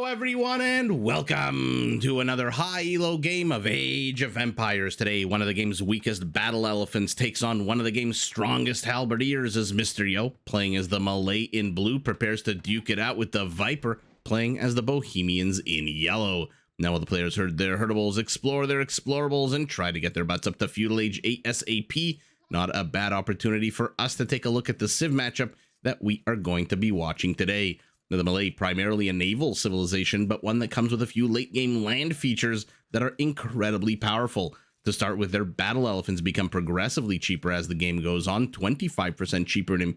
everyone, and welcome to another high elo game of Age of Empires. Today, one of the game's weakest battle elephants takes on one of the game's strongest halberdiers as Mr. Yo, playing as the Malay in blue, prepares to duke it out with the Viper, playing as the Bohemians in yellow. Now, while the players herd their herdables, explore their explorables, and try to get their butts up to Feudal Age ASAP, not a bad opportunity for us to take a look at the Civ matchup that we are going to be watching today. Now, the Malay, primarily a naval civilization, but one that comes with a few late-game land features that are incredibly powerful. To start with, their battle elephants become progressively cheaper as the game goes on, 25% cheaper in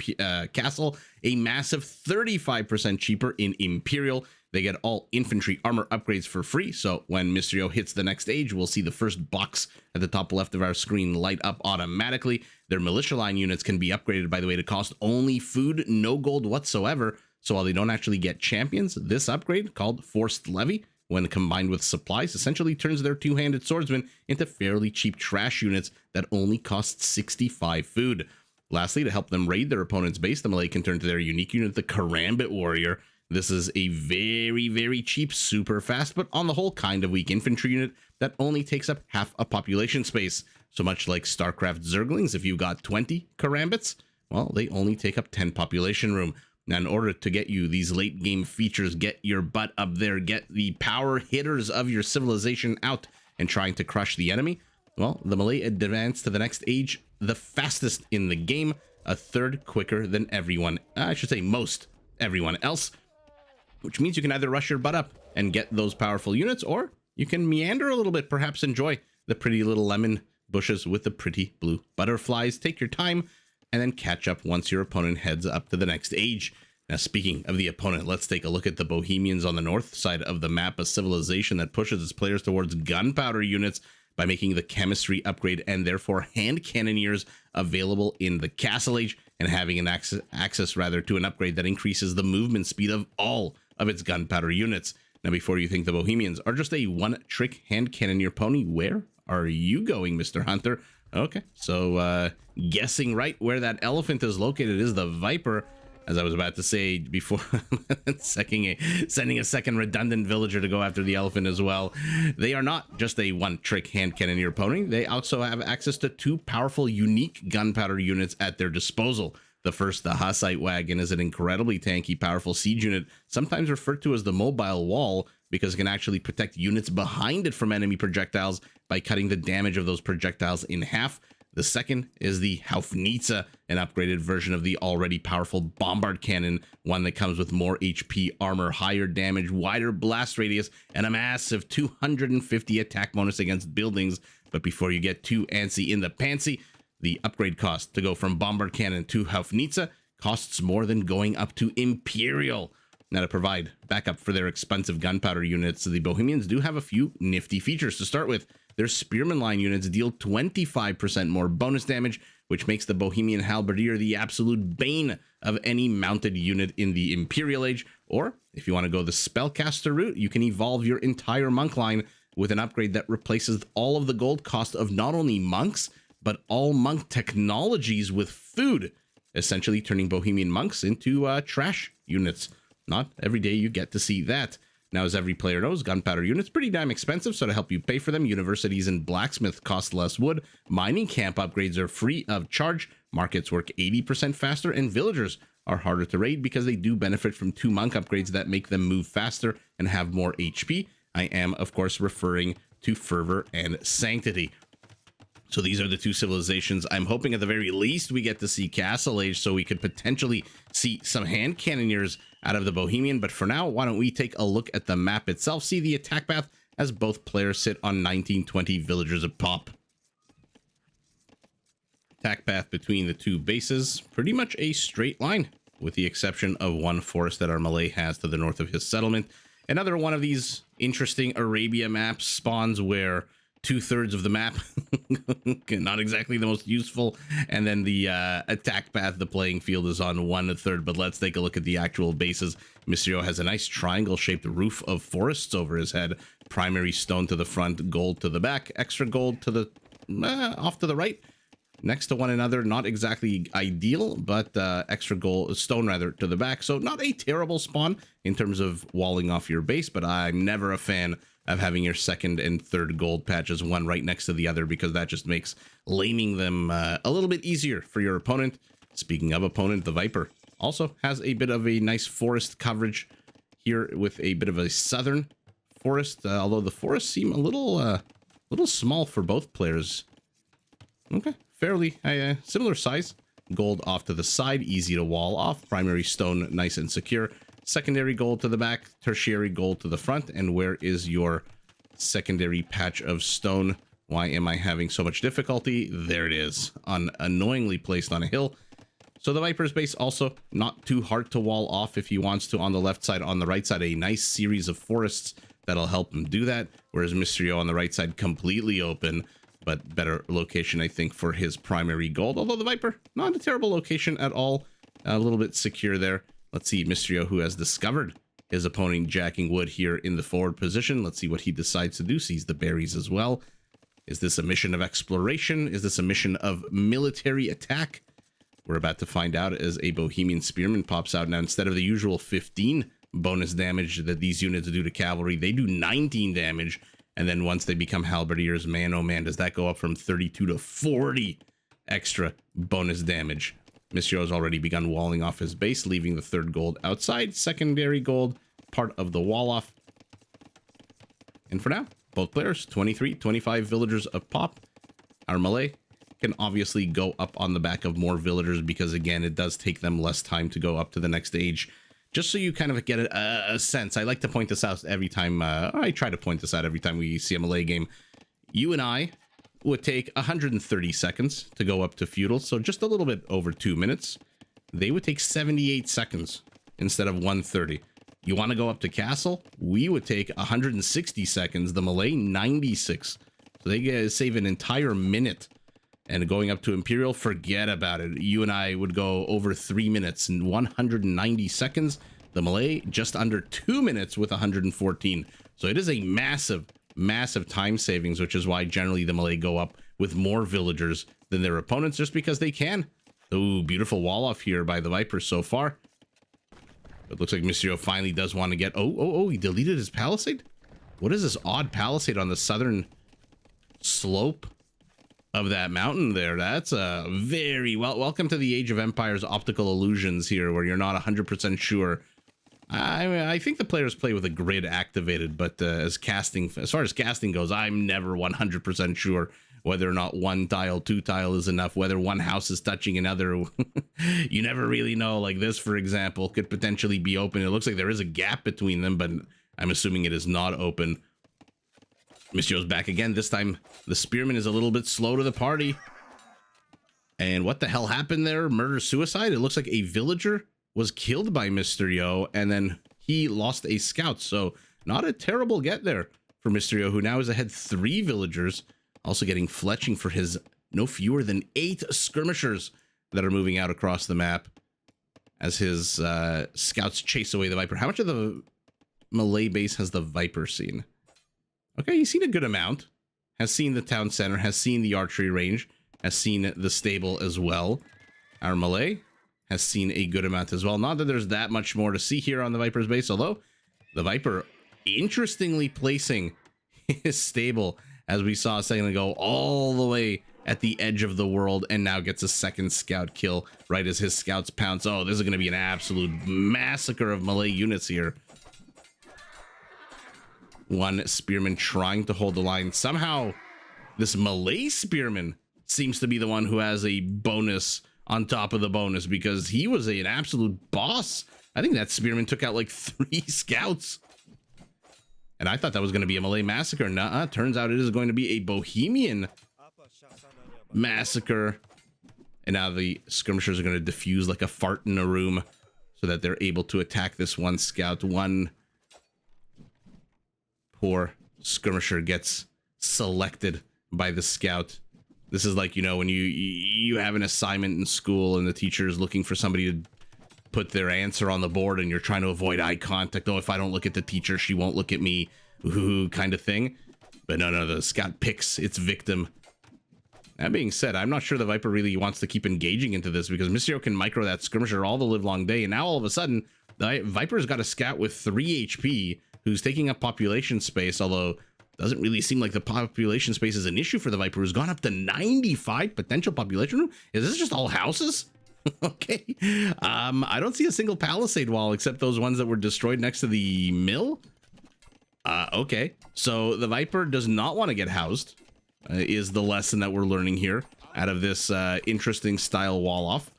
Castle, a massive 35% cheaper in Imperial. They get all infantry armor upgrades for free, so when Mr. Yo hits the next age, we'll see the first box at the top left of our screen light up automatically. Their militia line units can be upgraded, by the way, to cost only food, no gold whatsoever. So while they don't actually get champions, this upgrade, called Forced Levy, when combined with supplies, essentially turns their two-handed swordsmen into fairly cheap trash units that only cost 65 food. Lastly, to help them raid their opponent's base, the Malay can turn to their unique unit, the Karambit Warrior. This is a very, very cheap, super fast, but on the whole kind of weak infantry unit that only takes up half a population space. So much like StarCraft Zerglings, if you've got 20 Karambits, well, they only take up 10 population room. Now, in order to get you these late game features, get your butt up there, get the power hitters of your civilization out and trying to crush the enemy, well, the Malay advance to the next age the fastest in the game, a third quicker than everyone, I should say most everyone else, which means you can either rush your butt up and get those powerful units, or you can meander a little bit, perhaps enjoy the pretty little lemon bushes with the pretty blue butterflies. Take your time and then catch up once your opponent heads up to the next age. Now, speaking of the opponent, let's take a look at the Bohemians on the north side of the map, a civilization that pushes its players towards gunpowder units by making the chemistry upgrade and therefore hand cannoneers available in the Castle Age, and having an access to an upgrade that increases the movement speed of all of its gunpowder units. Now, before you think the Bohemians are just a one-trick hand cannoneer pony, where are you going, Mr. Hunter? Okay, so guessing right where that elephant is located is the Viper. As I was about to say before, sending a second redundant villager to go after the elephant as well. They are not just a one-trick hand cannoneer pony. They also have access to two powerful, unique gunpowder units at their disposal. The first, the Hussite Wagon, is an incredibly tanky, powerful siege unit, sometimes referred to as the Mobile Wall, because it can actually protect units behind it from enemy projectiles by cutting the damage of those projectiles in half. The second is the Haufnitze, an upgraded version of the already powerful Bombard Cannon, one that comes with more HP, armor, higher damage, wider blast radius, and a massive 250 attack bonus against buildings. But before you get too antsy in the pantsy, the upgrade cost to go from Bombard Cannon to Haufnitze costs more than going up to Imperial. Now, to provide backup for their expensive gunpowder units, the Bohemians do have a few nifty features. To start with, their Spearman line units deal 25% more bonus damage, which makes the Bohemian Halberdier the absolute bane of any mounted unit in the Imperial Age. Or, if you want to go the Spellcaster route, you can evolve your entire monk line with an upgrade that replaces all of the gold cost of not only monks, but all monk technologies with food, essentially turning Bohemian monks into trash units. Not every day you get to see that. Now, as every player knows, gunpowder units pretty damn expensive, so to help you pay for them, universities and blacksmiths cost less wood, mining camp upgrades are free of charge, markets work 80% faster, and villagers are harder to raid because they do benefit from two monk upgrades that make them move faster and have more HP. I am, of course, referring to Fervor and Sanctity. So these are the two civilizations. I'm hoping at the very least we get to see Castle Age, so we could potentially see some hand cannoneers out of the Bohemian. But for now, why don't we take a look at the map itself, see the attack path as both players sit on 1920 villagers a pop. Attack path between the two bases, pretty much a straight line, with the exception of one forest that our Malay has to the north of his settlement. Another one of these interesting Arabia maps spawns where 2/3 of the map, not exactly the most useful, and then the attack path, the playing field, is on 1/3. But let's take a look at the actual bases. Mr. Yo has a nice triangle-shaped roof of forests over his head, primary stone to the front, gold to the back, extra gold to the off to the right. next to one another. Not exactly ideal, but extra gold, stone rather, to the back. So not a terrible spawn in terms of walling off your base, but I'm never a fan of having your second and third gold patches one right next to the other, because that just makes laming them a little bit easier for your opponent. Speaking of opponent, the Viper also has a bit of a nice forest coverage here with a bit of a southern forest, although the forests seem a little small for both players. Okay, fairly similar size. Gold off to the side, easy to wall off. Primary stone, nice and secure. Secondary gold to the back, tertiary gold to the front. And where is your secondary patch of stone? Why am I having so much difficulty? There it is, unknowingly placed on a hill. So the Viper's base also not too hard to wall off if he wants to. On the left side, on the right side, a nice series of forests that'll help him do that. Whereas Mysterio on the right side, completely open, but better location, I think, for his primary gold. Although the Viper, not a terrible location at all. A little bit secure there. Let's see Mysterio, who has discovered his opponent jacking wood here in the forward position. Let's see what he decides to do. Sees the berries as well. Is this a mission of exploration? Is this a mission of military attack? We're about to find out as a Bohemian Spearman pops out. Now, instead of the usual 15 bonus damage that these units do to cavalry, they do 19 damage. And then once they become halberdiers, man, oh man, does that go up from 32 to 40 extra bonus damage. Mysterio has already begun walling off his base, leaving the third gold outside. Secondary gold, part of the wall off. And for now, both players, 23, 25 villagers of pop. Our Malay can obviously go up on the back of more villagers because, again, it does take them less time to go up to the next stage. Just so you kind of get a sense, I like to point this out every time, I try to point this out every time we see a Malay game. You and I would take 130 seconds to go up to Feudal, so just a little bit over 2 minutes. They would take 78 seconds instead of 130. You want to go up to Castle? We would take 160 seconds, the Malay 96. So they save an entire minute. And going up to Imperial, forget about it. You and I would go over 3 minutes and 190 seconds. The Malay just under 2 minutes with 114. So it is a massive, massive time savings, which is why generally the Malay go up with more villagers than their opponents, just because they can. Ooh, beautiful wall off here by the Viper so far. It looks like Mysterio finally does want to get... Oh, he deleted his palisade? What is this odd palisade on the southern slope of that mountain there? That's a very welcome to the Age of Empires optical illusions here, where you're not 100% sure. I think the players play with a grid activated, but as far as casting goes, I'm never 100% sure whether or not one tile, two tile is enough, whether one house is touching another. You never really know. Like this, for example, could potentially be open. It looks like there is a gap between them, but I'm assuming it is not open. Mysterio's back again. This time, the Spearman is a little bit slow to the party. And what the hell happened there? Murder-suicide? It looks like a villager was killed by Mysterio, and then he lost a scout. So not a terrible get there for Mysterio, who now is ahead 3 villagers. Also getting fletching for his no fewer than 8 skirmishers that are moving out across the map as his scouts chase away the Viper. How much of the Malay base has the Viper seen? Okay, he's seen a good amount. Has seen the town center, has seen the archery range, has seen the stable as well. Our Malay has seen a good amount as well. Not that there's that much more to see here on the Viper's base, although the Viper interestingly placing his stable, as we saw a second ago, all the way at the edge of the world, and now gets a second scout kill right as his scouts pounce. Oh, this is going to be an absolute massacre of Malay units here. One Spearman trying to hold the line. Somehow, this Malay Spearman seems to be the one who has a bonus on top of the bonus, because he was an absolute boss. I think that Spearman took out like 3 scouts. And I thought that was going to be a Malay massacre. Nuh-uh. Turns out it is going to be a Bohemian massacre. And now the skirmishers are going to diffuse like a fart in a room so that they're able to attack this one scout. One poor skirmisher gets selected by the scout. This is like, you know, when you have an assignment in school and the teacher is looking for somebody to put their answer on the board and you're trying to avoid eye contact. Oh, if I don't look at the teacher, she won't look at me. Ooh, kind of thing. But no, the scout picks its victim That being said, I'm not sure the Viper really wants to keep engaging into this because Mysterio can micro that skirmisher all the live long day. And now all of a sudden, the Viper's got a scout with 3 HP who's taking up population space, although doesn't really seem like the population space is an issue for the Viper, who's gone up to 95 potential population room. Is this just all houses? Okay. I don't see a single palisade wall except those ones that were destroyed next to the mill. Okay. So the Viper does not want to get housed, is the lesson that we're learning here out of this interesting style wall off.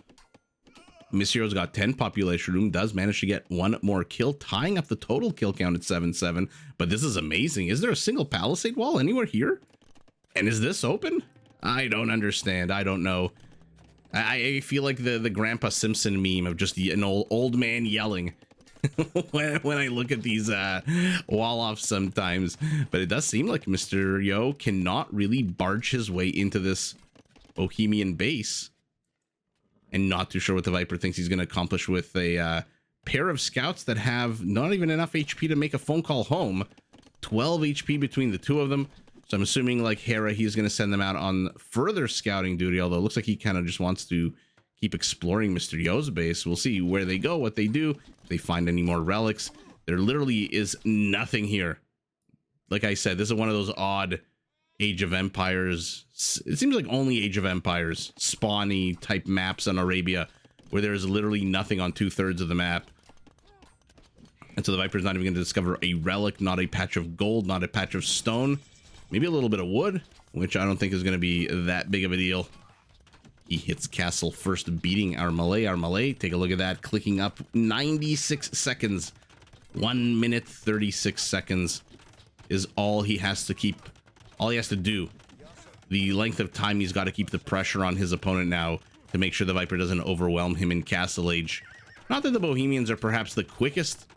Mysterio's got 10 population room, does manage to get 1 more kill, tying up the total kill count at 7-7. But this is amazing. Is there a single palisade wall anywhere here? And is this open? I don't understand. I don't know. I feel like the Grandpa Simpson meme of just an old man yelling when I look at these wall offs sometimes. But it does seem like Mysterio cannot really barge his way into this Bohemian base. And not too sure what the Viper thinks he's going to accomplish with a pair of scouts that have not even enough HP to make a phone call home. 12 HP between the two of them. So I'm assuming, like Hera, he's going to send them out on further scouting duty, although it looks like he kind of just wants to keep exploring Mysterio's base. We'll see where they go, what they do, if they find any more relics. There literally is nothing here. Like I said, this is one of those odd Age of Empires. It seems like only Age of Empires spawny type maps on Arabia where there is literally nothing on 2/3 of the map. And so the Viper's not even going to discover a relic, not a patch of gold, not a patch of stone. Maybe a little bit of wood, which I don't think is going to be that big of a deal. He hits castle first, beating our Malay. Our Malay, take a look at that, clicking up 96 seconds. 1 minute 36 seconds is all he has to keep. All he has to do. The length of time he's got to keep the pressure on his opponent now to make sure the Viper doesn't overwhelm him in Castle Age. Not that the Bohemians are perhaps the quickest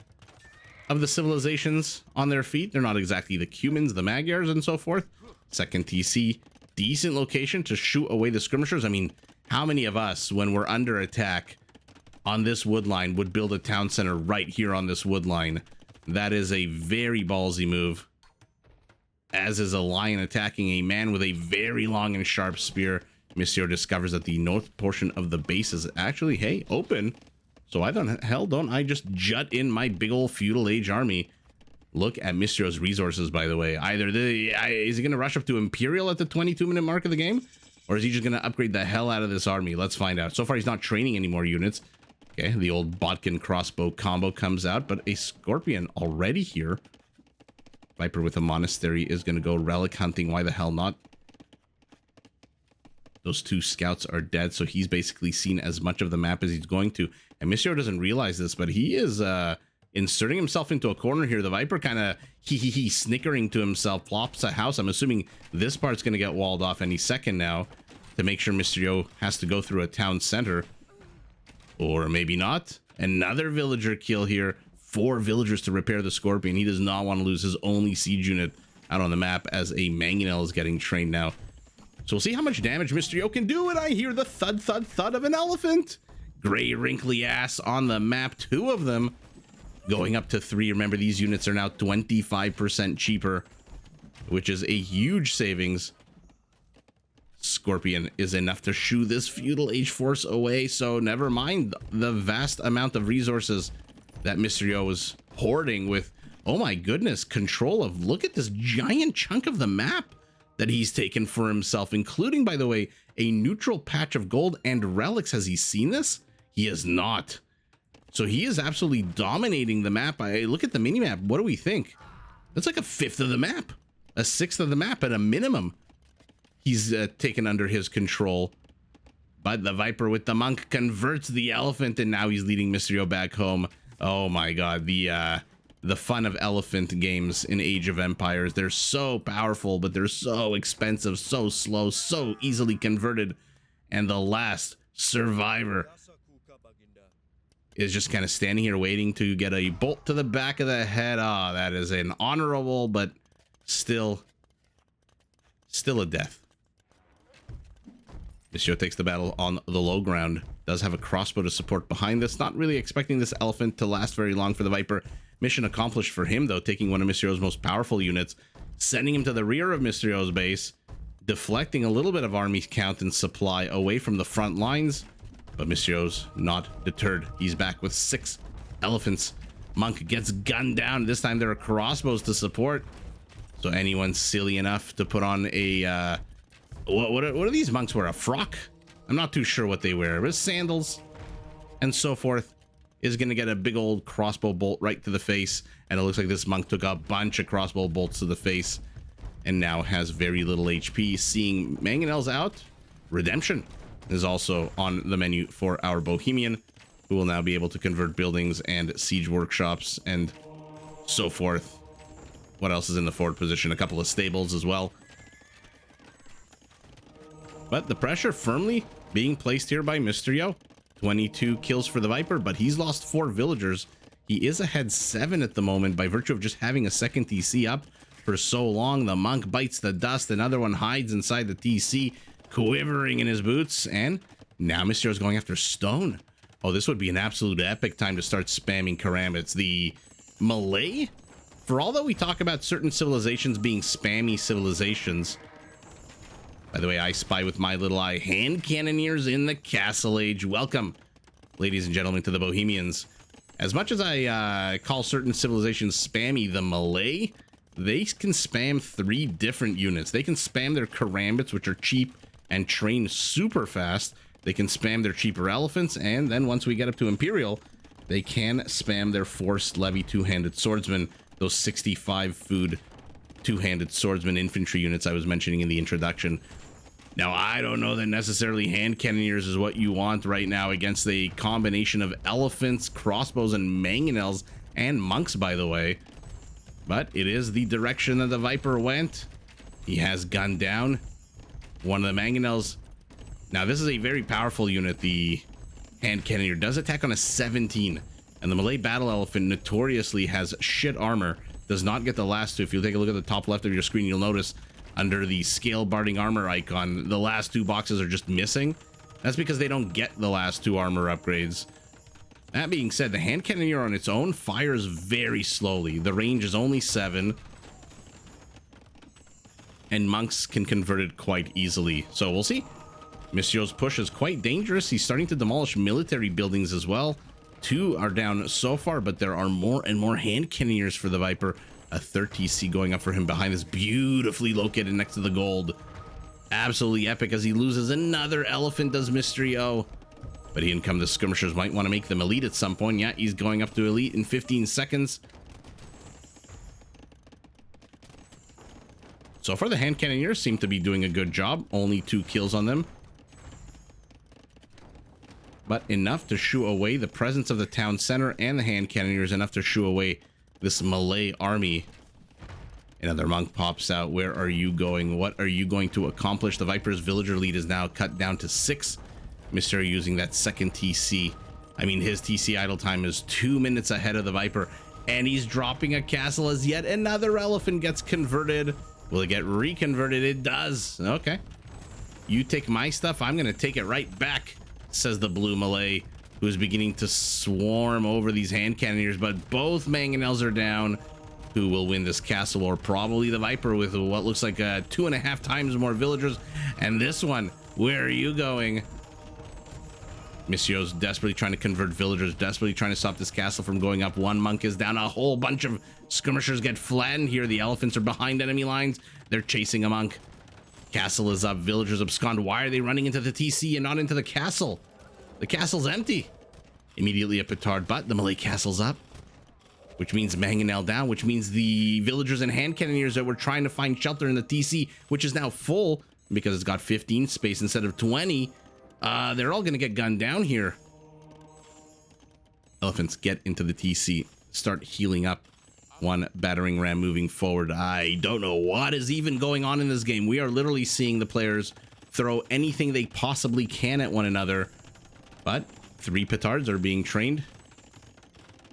of the civilizations on their feet. They're not exactly the Cumans, the Magyars, and so forth. Second TC, decent location to shoot away the skirmishers. I mean, how many of us, when we're under attack on this wood line, would build a town center right here on this wood line? That is a very ballsy move. As is a lion attacking a man with a very long and sharp spear. Mysterio discovers that the north portion of the base is actually, hey, open. So why the hell don't I just jut in my big old Feudal Age army? Look at Mysterio's resources, by the way. Either is he going to rush up to Imperial at the 22-minute mark of the game? Or is he just going to upgrade the hell out of this army? Let's find out. So far, he's not training any more units. Okay, the old Botkin crossbow combo comes out, but a Scorpion already here. Viper with a monastery is going to go relic hunting. Why the hell not? Those 2 scouts are dead, so he's basically seen as much of the map as he's going to. And Mysterio doesn't realize this, but he is inserting himself into a corner here. The Viper kind of snickering to himself, plops a house. I'm assuming this part's going to get walled off any second now to make sure Mysterio has to go through a town center. Or maybe not. Another villager kill here. 4 villagers to repair the Scorpion. He does not want to lose his only siege unit out on the map as a Mangonel is getting trained now. So we'll see how much damage Mysterio can do, and I hear the thud, thud, thud of an elephant. Gray, wrinkly ass on the map. 2 of them going up to 3. Remember, these units are now 25% cheaper, which is a huge savings. Scorpion is enough to shoo this Feudal Age force away, so never mind the vast amount of resources that Mysterio was hoarding with, oh my goodness, control of, look at this giant chunk of the map that he's taken for himself, including, by the way, a neutral patch of gold and relics. Has he seen this? He has not. So he is absolutely dominating the map. I look at the minimap. What do we think? That's like a 1/5 of the map, a 1/6 of the map at a minimum. He's taken under his control. But the Viper with the monk converts the elephant, and now he's leading Mysterio back home. Oh my god, the fun of elephant games in Age of Empires. They're so powerful, but they're so expensive, so slow, so easily converted. And the last survivor is just kind of standing here waiting to get a bolt to the back of the head. Ah, that is an honorable, but still a death. Mysterio takes the battle on the low ground. Does have a crossbow to support behind this. Not really expecting this elephant to last very long for the Viper. Mission accomplished for him, though, taking one of Mysterio's most powerful units, sending him to the rear of Mysterio's base. deflecting a little bit of army count and supply away from the front lines. But Mysterio's not deterred. He's back with 6 elephants. Monk gets gunned down. This time there are crossbows to support. So anyone silly enough to put on a what are these monks wear? A frock? I'm not too sure what they wear, but sandals and so forth is going to get a big old crossbow bolt right to the face. And it looks like this monk took a bunch of crossbow bolts to the face and now has very little HP. Seeing mangonels out, redemption is also on the menu for our Bohemian, who will now be able to convert buildings and siege workshops and so forth. What else is in the forward position? A couple of stables as well. But the pressure firmly being placed here by Mysterio. 22 kills for the Viper, but he's lost 4 villagers. He is ahead 7 at the moment by virtue of just having a second TC up for so long. The monk bites the dust. Another one hides inside the TC, quivering in his boots. And now Mysterio's going after stone. Oh, this would be an absolute epic time to start spamming karambits. The Malay, for all that we talk about certain civilizations being spammy civilizations, by the way, I spy with my little eye hand cannoneers in the Castle Age. Welcome, ladies and gentlemen, to the Bohemians. As much as I call certain civilizations spammy, the Malay, they can spam 3 different units. They can spam their karambits, which are cheap and train super fast. They can spam their cheaper elephants, and then once we get up to Imperial, they can spam their forced levy 2-handed swordsmen, those 65 food 2-handed swordsman infantry units I was mentioning in the introduction. Now, I don't know that necessarily hand cannoneers is what you want right now against a combination of elephants, crossbows, and mangonels, and monks, by the way. But it is the direction that the Viper went. He has gunned down one of the mangonels. Now, this is a very powerful unit. The hand cannoneer does attack on a 17, and the Malay battle elephant notoriously has shit armor. Does not get the last 2. If you take a look at the top left of your screen, you'll notice under the scale barding armor icon, the last 2 boxes are just missing. That's because they don't get the last 2 armor upgrades. That being said, the hand cannoneer on its own fires very slowly. The range is only 7, and monks can convert it quite easily. So we'll see. Mysterio's push is quite dangerous. He's starting to demolish military buildings as well. 2 are down so far, but there are more and more hand cannoneers for the Viper. A 3rd TC going up for him behind this, beautifully located next to the gold. Absolutely epic as he loses another elephant, does Mysterio. But here come the skirmishers. Might want to make them elite at some point. Yeah, he's going up to elite in 15 seconds. So far, the hand cannoneers seem to be doing a good job. Only 2 kills on them, but enough to shoo away the presence of the town center, and the hand cannoneers enough to shoo away this Malay army. Another monk pops out. Where are you going? What are you going to accomplish? The Viper's villager lead is now cut down to 6. Mysterio using that second TC. I mean, his TC idle time is 2 minutes ahead of the Viper, and he's dropping a castle as yet another elephant gets converted. Will it get reconverted? It does. Okay. You take my stuff, I'm going to take it right back, says the blue Malay, who's beginning to swarm over these hand cannoneers, but both mangonels are down. Who will win this castle? Or probably the Viper with what looks like 2.5 times more villagers. And this one, where are you going? Mysterio's desperately trying to convert villagers, desperately trying to stop this castle from going up. 1 monk is down. A whole bunch of skirmishers get flattened here. The elephants are behind enemy lines. They're chasing a monk. Castle is up. Villagers abscond. Why are they running into the TC and not into the castle? The castle's empty. Immediately a petard, but the Malay castle's up, which means mangonel down, which means the villagers and hand cannoneers that were trying to find shelter in the TC, which is now full because it's got 15 space instead of 20. They're all going to get gunned down here. Elephants get into the TC, start healing up. 1 battering ram moving forward. I don't know what is even going on in this game. We are literally seeing the players throw anything they possibly can at one another. But 3 petards are being trained.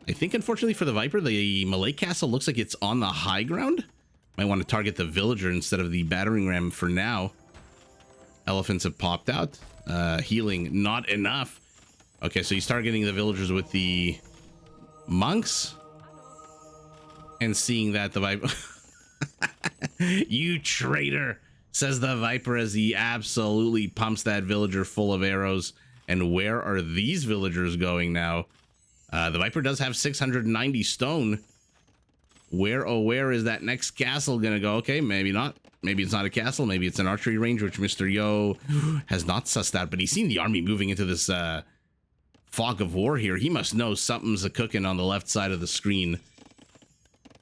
I think, unfortunately for the Viper, the Malay castle looks like it's on the high ground. Might want to target the villager instead of the battering ram for now. Elephants have popped out. Healing, not enough. Okay, so he's targeting the villagers with the monks. And seeing that the Viper... You traitor! says the Viper as he absolutely pumps that villager full of arrows. And where are these villagers going now? The Viper does have 690 stone. Where, oh, where is that next castle gonna go? Okay, maybe not. Maybe it's not a castle. Maybe it's an archery range, which Mr. Yo has not sussed out. But he's seen the army moving into this fog of war here. He must know something's a-cooking on the left side of the screen,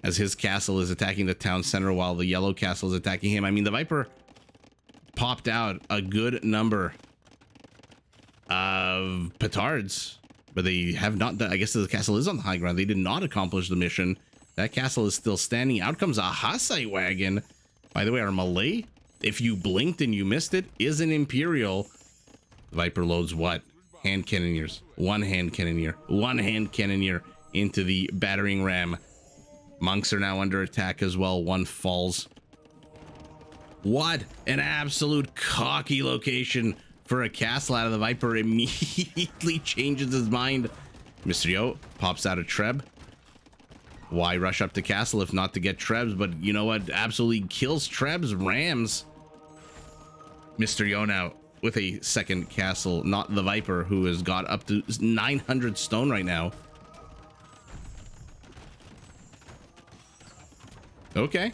as his castle is attacking the town center while the yellow castle is attacking him. I mean, the Viper popped out a good number of petards, but they have not done. I guess the castle is on the high ground. They did not accomplish the mission. That castle is still standing. Out comes a Hussite wagon. By the way, our Malay, if you blinked and you missed it, is an Imperial. The Viper loads what? Hand cannoneers. One hand cannoneer. One hand cannoneer into the battering ram. Monks are now under attack as well. One falls. What an absolute cocky location for a castle out of the Viper. Immediately changes his mind. Mr. Yo pops out a Treb. Why rush up to castle if not to get Trebs? But you know what? Absolutely kills Trebs. Rams. Mr. Yo now with a second castle. Not the Viper, who has got up to 900 stone right now. Okay.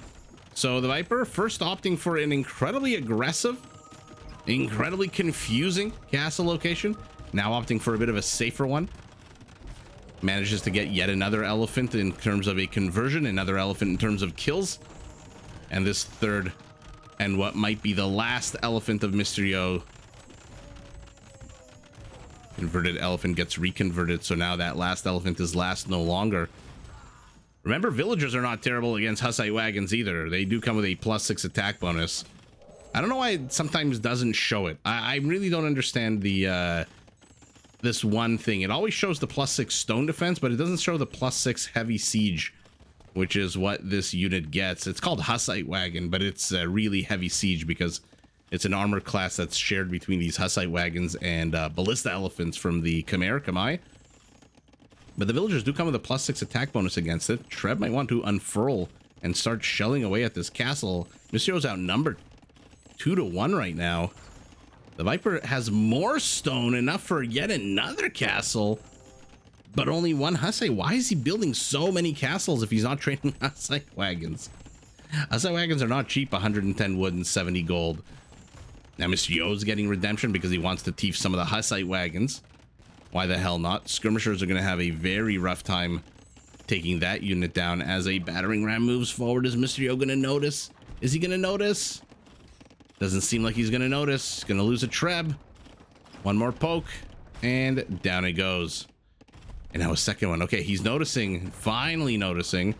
So the Viper first opting for an incredibly aggressive, incredibly confusing castle location. Now opting for a bit of a safer one. Manages to get yet another elephant in terms of a conversion, another elephant in terms of kills. And this third and what might be the last elephant of Mr. Yo. Converted elephant gets reconverted, so now that last elephant is last no longer. Remember, villagers are not terrible against Hussite wagons either. They do come with a +6 attack bonus. I don't know why it sometimes doesn't show it. I really don't understand the this one thing. It always shows the +6 stone defense, but it doesn't show the +6 heavy siege, which is what this unit gets. It's called Hussite wagon, but it's really heavy siege because it's an armor class that's shared between these Hussite wagons and ballista elephants from the Khmer Khmer. But the villagers do come with a +6 attack bonus against it. Treb might want to unfurl and start shelling away at this castle. Monsieur's outnumbered 2-1 right now. The Viper has more stone, enough for yet another castle, but only one Hussite. Why is he building so many castles if he's not trading Hussite wagons? Hussite wagons are not cheap, 110 wood and 70 gold. Now Mr. Yo's getting redemption because he wants to thief some of the Hussite wagons. Why the hell not? Skirmishers are going to have a very rough time taking that unit down as a battering ram moves forward. Is Mr. Yo going to notice? Is he going to notice? Doesn't seem like he's going to notice. Going to lose a Treb. One more poke. And down it goes. And now a second one. Okay, he's noticing. Finally noticing.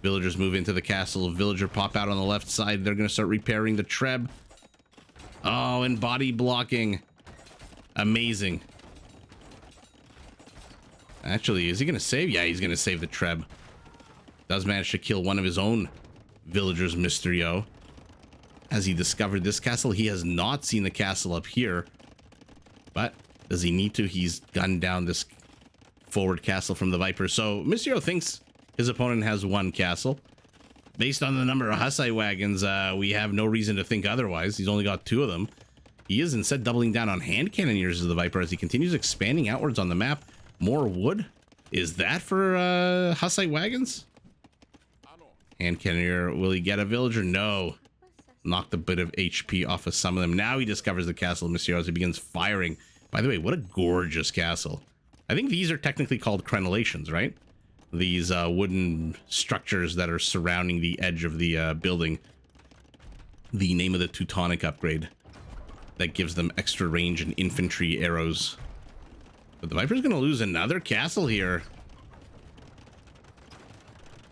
Villagers move into the castle. Villager pop out on the left side. They're going to start repairing the Treb. Oh, and body blocking. Amazing. Actually, is he going to save? Yeah, he's going to save the Treb. Does manage to kill one of his own villagers, Mr. Yo. Has he discovered this castle? He has not seen the castle up here. But does he need to? He's gunned down this forward castle from the Viper. So Mr. Yo thinks his opponent has one castle. Based on the number of Hussite wagons, we have no reason to think otherwise. He's only got 2 of them. He is instead doubling down on hand cannoneers as the Viper as he continues expanding outwards on the map. More wood? Is that for Hussite wagons? Hand cannoneer, will he get a villager? No. Knocked a bit of HP off of some of them. Now he discovers the castle of Monsieur as he begins firing. By the way, what a gorgeous castle. I think these are technically called crenellations, right? These wooden structures that are surrounding the edge of the building. The name of the Teutonic upgrade that gives them extra range and infantry arrows. But the Viper's going to lose another castle here.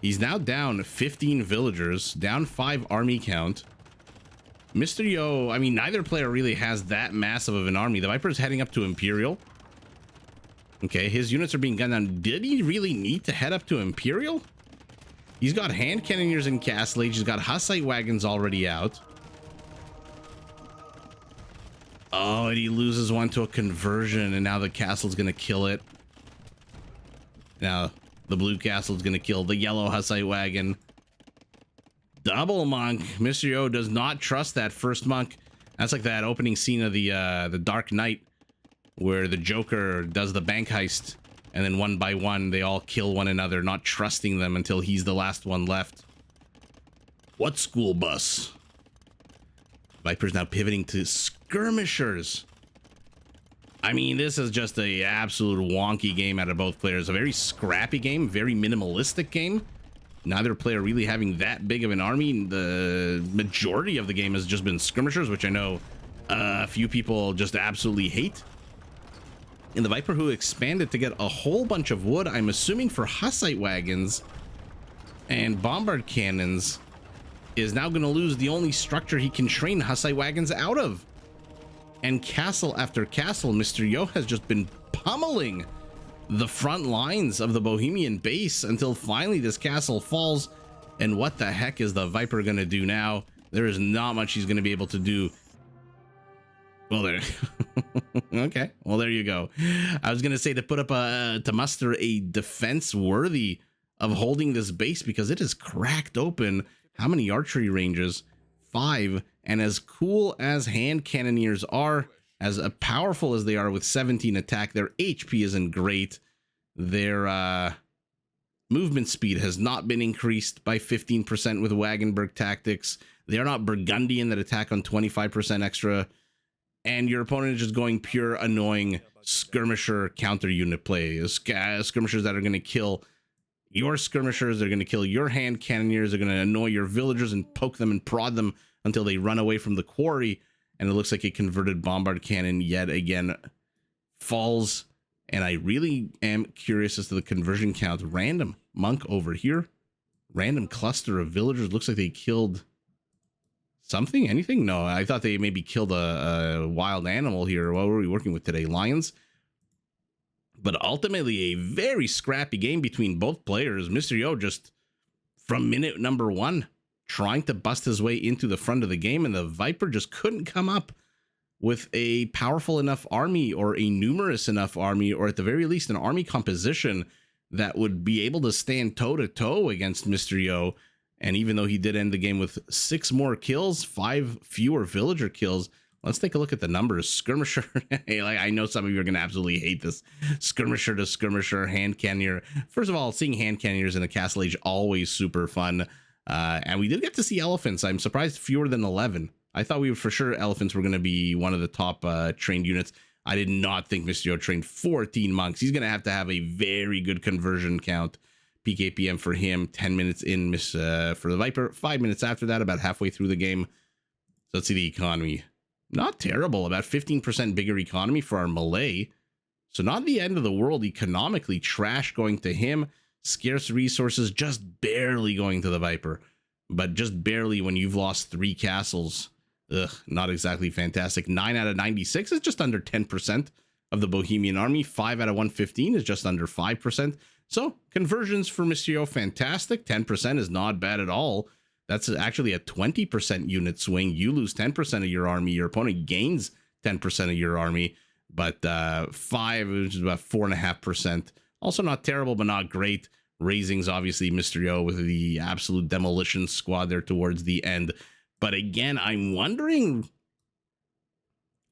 He's now down 15 villagers, down 5 army count. Mr. Yo, I mean, neither player really has that massive of an army. The Viper's heading up to Imperial. Okay, his units are being gunned down. Did he really need to head up to Imperial? He's got hand cannoneers in Castle Age. He's got Hussite wagons already out. Oh, and he loses one to a conversion, and now the castle's going to kill it. Now, the blue castle's going to kill the yellow Hussite wagon. double monk. Mysterio does not trust that first monk. That's like that opening scene of the Dark Knight, where the Joker does the bank heist, and then one by one they all kill one another, not trusting them until he's the last one left. What school bus? Viper's now pivoting to skirmishers. I mean, this is just a absolute wonky game out of both players. A very scrappy game, very minimalistic game. Neither player really having that big of an army. The majority of the game has just been skirmishers, which I know a few people just absolutely hate. And the Viper, who expanded to get a whole bunch of wood, I'm assuming for Hussite wagons and bombard cannons, is now going to lose the only structure he can train Hussite wagons out of. And castle after castle, Mr. Yo has just been pummeling the front lines of the Bohemian base until finally this castle falls. And what the heck is the Viper going to do now? There is not much he's going to be able to do. Well, there. Okay, well, there you go. I was going to say to put up to muster a defense worthy of holding this base, because it is cracked open. How many archery ranges? 5. And as cool as hand cannoneers are, as powerful as they are with 17 attack, their HP isn't great. Their movement speed has not been increased by 15% with Wagenberg tactics. They are not Burgundian that attack on 25% extra. And your opponent is just going pure annoying skirmisher counter unit play. Skirmishers that are going to kill your skirmishers, they're going to kill your hand cannoneers, they're going to annoy your villagers and poke them and prod them until they run away from the quarry. And it looks like a converted bombard cannon yet again falls. And I really am curious as to the conversion count. Random monk over here, random cluster of villagers. Looks like they killed something, anything? No, I thought they maybe killed a wild animal here. What were we working with today? Lions? But ultimately a very scrappy game between both players. Mr. Yo just from minute number 1 trying to bust his way into the front of the game, and the Viper just couldn't come up with a powerful enough army or a numerous enough army, or at the very least an army composition that would be able to stand toe-to-toe against Mr. Yo. And even though he did end the game with 6 more kills, 5 fewer villager kills, let's take a look at the numbers. Skirmisher, hey, like, I know some of you are going to absolutely hate this. Skirmisher to skirmisher, hand cannoneer. First of all, seeing hand cannoneers in the Castle Age, always super fun. And we did get to see elephants. I'm surprised fewer than 11. I thought we were for sure elephants were going to be one of the top trained units. I did not think Mr. Yo trained 14 monks. He's going to have a very good conversion count. PKPM for him, 10 minutes in for the Viper, 5 minutes after that, about halfway through the game. So let's see the economy. Not terrible, about 15% bigger economy for our Malay. So not the end of the world economically. Trash going to him. Scarce resources just barely going to the Viper. But just barely when you've lost 3 castles. Ugh, not exactly fantastic. 9 out of 96 is just under 10% of the Bohemian army. 5 out of 115 is just under 5%. So conversions for Mysterio, fantastic. 10% is not bad at all. That's actually a 20% unit swing. You lose 10% of your army. Your opponent gains 10% of your army. But 5, which is about 4.5%. Also not terrible, but not great. Raisings, obviously, Mysterio with the absolute demolition squad there towards the end. But again, I'm wondering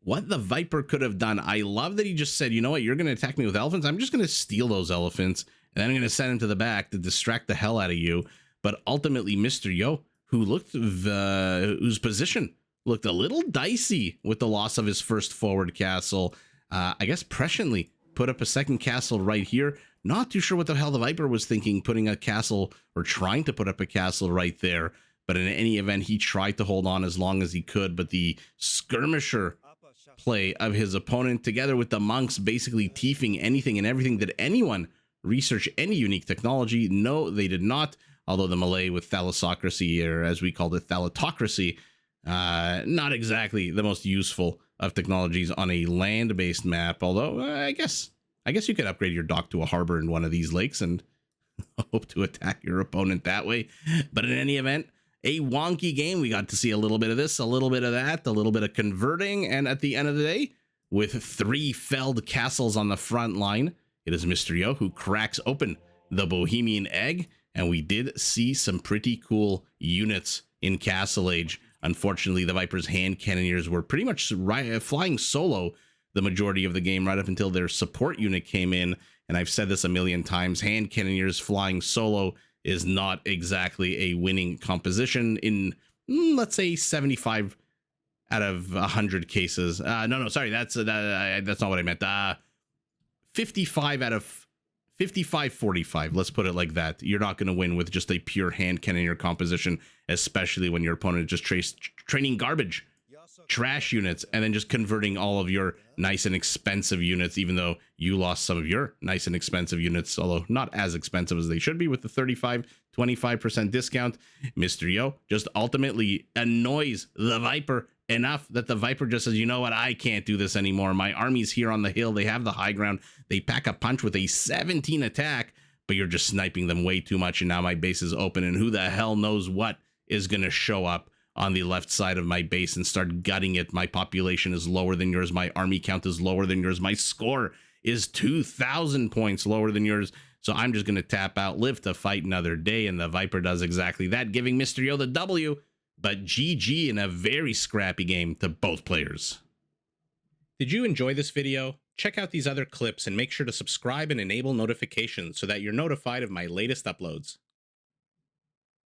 what the Viper could have done. I love that he just said, you know what, you're going to attack me with elephants. I'm just going to steal those elephants, and then I'm going to send him to the back to distract the hell out of you. But ultimately, Mr. Yo, whose position looked a little dicey with the loss of his first forward castle, I guess presciently put up a second castle right here. Not too sure what the hell the Viper was thinking, putting a castle or trying to put up a castle right there. But in any event, he tried to hold on as long as he could. But the skirmisher play of his opponent, together with the monks basically teefing anything and everything, did anyone research any unique technology? No, they did not. Although the Malay with thalassocracy, or as we called it, thalattocracy, not exactly the most useful of technologies on a land-based map. Although I guess you could upgrade your dock to a harbor in one of these lakes and hope to attack your opponent that way. But in any event, a wonky game. We got to see a little bit of this, a little bit of that, a little bit of converting. And at the end of the day, with 3 felled castles on the front line, it is Mr. Yo who cracks open the Bohemian egg and we did see some pretty cool units in Castle Age. Unfortunately, the Viper's hand cannoneers were pretty much flying solo the majority of the game, right up until their support unit came in. And I've said this a million times, hand cannoneers flying solo is not exactly a winning composition in, let's say, 75 out of 100 cases. No, sorry, that's not what I meant. 55 out of 55-45, let's put it like that. You're not going to win with just a pure hand cannoneer composition, especially when your opponent is just training garbage, trash units, and then just converting all of your nice and expensive units, even though you lost some of your nice and expensive units, although not as expensive as they should be with the 25% discount. Mr. Yo just ultimately annoys the Viper enough that the Viper just says, you know what, I can't do this anymore. My army's here on the hill. They have the high ground. They pack a punch with a 17 attack, but you're just sniping them way too much, and now my base is open, and who the hell knows what is going to show up on the left side of my base and start gutting it. My population is lower than yours. My army count is lower than yours. My score is 2,000 points lower than yours. So I'm just going to tap out, live to fight another day, and the Viper does exactly that, giving Mr. Yo the W. But GG in a very scrappy game to both players. Did you enjoy this video? Check out these other clips and make sure to subscribe and enable notifications so that you're notified of my latest uploads.